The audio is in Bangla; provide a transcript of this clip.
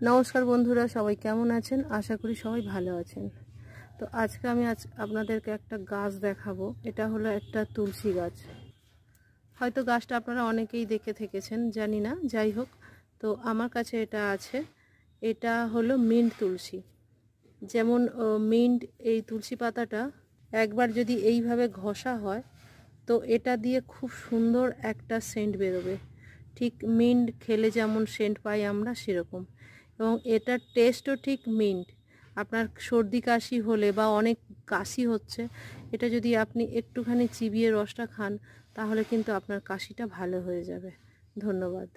নমস্কার বন্ধুরা, সবাই কেমন আছেন? আশা করি সবাই ভালো আছেন। তো আজকে আমি আপনাদেরকে একটা গাছ দেখাবো। এটা হলো একটা তুলসী গাছ। হয়তো গাছটা আপনারা অনেকেই দেখে থেকেছেন, জানি না, যাই হোক। তো আমার কাছে এটা আছে। এটা হলো মিন্ট তুলসী। যেমন মিন্ট, এই তুলসী পাতাটা একবার যদি এইভাবে ঘষা হয় তো এটা দিয়ে খুব সুন্দর একটা সেন্ট বেরোবে। ঠিক মিন্ট খেলে যেমন সেন্ট পাই আমরা, সেরকম। এবং এটার টেস্টও ঠিক মিন্ট। আপনার সর্দি কাশি হলে বা অনেক কাশি হচ্ছে, এটা যদি আপনি একটুখানি চিবিয়ে রসটা খান, তাহলে কিন্তু আপনার কাশিটা ভালো হয়ে যাবে। ধন্যবাদ।